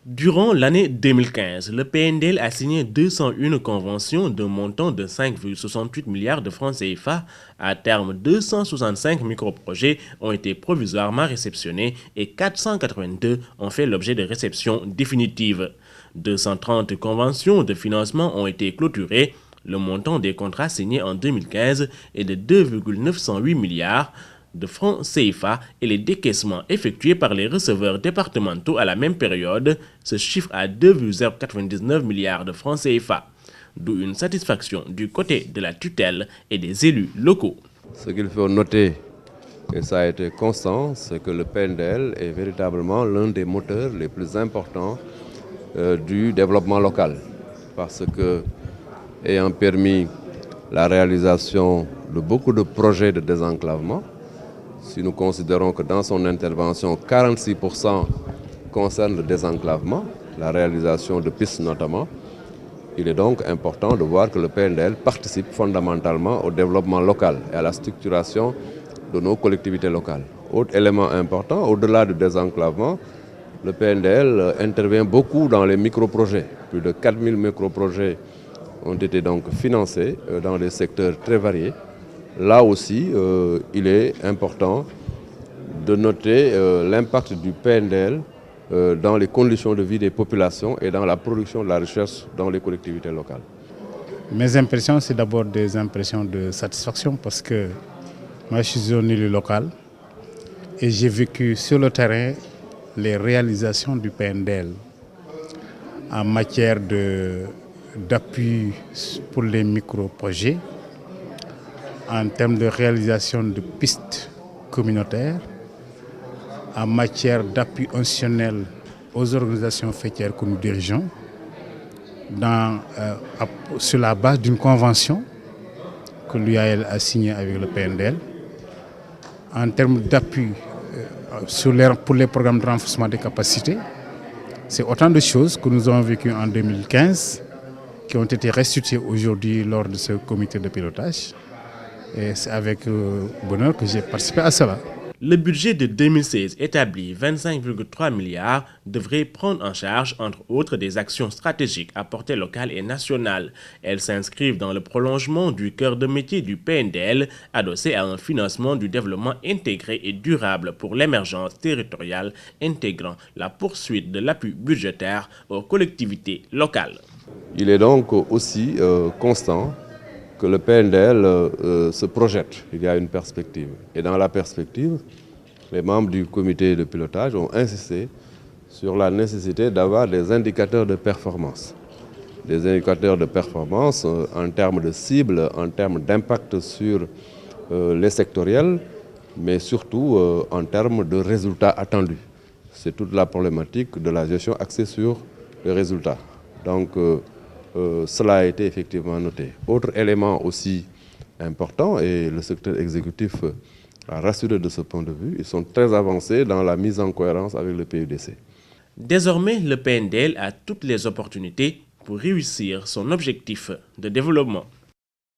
Durant l'année 2015, le PNDL a signé 201 conventions d'un montant de 5,68 milliards de francs CFA. À terme, 265 microprojets ont été provisoirement réceptionnés et 482 ont fait l'objet de réception définitive. 230 conventions de financement ont été clôturées. Le montant des contrats signés en 2015 est de 2,908 milliards de francs CFA et les décaissements effectués par les receveurs départementaux à la même période se chiffrent à 2,099 milliards de francs CFA, d'où une satisfaction du côté de la tutelle et des élus locaux. Ce qu'il faut noter, et ça a été constant, c'est que le PNDL est véritablement l'un des moteurs les plus importants du développement local, parce que, ayant permis la réalisation de beaucoup de projets de désenclavement, si nous considérons que dans son intervention, 46% concernent le désenclavement, la réalisation de pistes notamment, il est donc important de voir que le PNDL participe fondamentalement au développement local et à la structuration de nos collectivités locales. Autre élément important, au-delà du désenclavement, le PNDL intervient beaucoup dans les microprojets. Plus de 4000 microprojets ont été donc financés dans des secteurs très variés. Là aussi, il est important de noter l'impact du PNDL dans les conditions de vie des populations et dans la production de la recherche dans les collectivités locales. Mes impressions, c'est d'abord des impressions de satisfaction parce que moi, je suis un élu local et j'ai vécu sur le terrain les réalisations du PNDL en matière d'appui pour les micro-projets, en termes de réalisation de pistes communautaires, en matière d'appui institutionnel aux organisations faîtières que nous dirigeons, sur la base d'une convention que l'UAL a signée avec le PNDL, en termes d'appui pour les programmes de renforcement des capacités. C'est autant de choses que nous avons vécues en 2015 qui ont été restituées aujourd'hui lors de ce comité de pilotage. Et c'est avec bonheur que j'ai participé à cela. Le budget de 2016, établi 25,3 milliards, devrait prendre en charge, entre autres, des actions stratégiques à portée locale et nationale. Elles s'inscrivent dans le prolongement du cœur de métier du PNDL, adossé à un financement du développement intégré et durable pour l'émergence territoriale, intégrant la poursuite de l'appui budgétaire aux collectivités locales. Il est donc aussi constant que le PNDL se projette, il y a une perspective. Et dans la perspective, les membres du comité de pilotage ont insisté sur la nécessité d'avoir des indicateurs de performance. Des indicateurs de performance en termes de cible, en termes d'impact sur les sectoriels, mais surtout en termes de résultats attendus. C'est toute la problématique de la gestion axée sur les résultats. Donc, cela a été effectivement noté. Autre élément aussi important, et le secteur exécutif a rassuré de ce point de vue, ils sont très avancés dans la mise en cohérence avec le PUDC. Désormais, le PNDL a toutes les opportunités pour réussir son objectif de développement.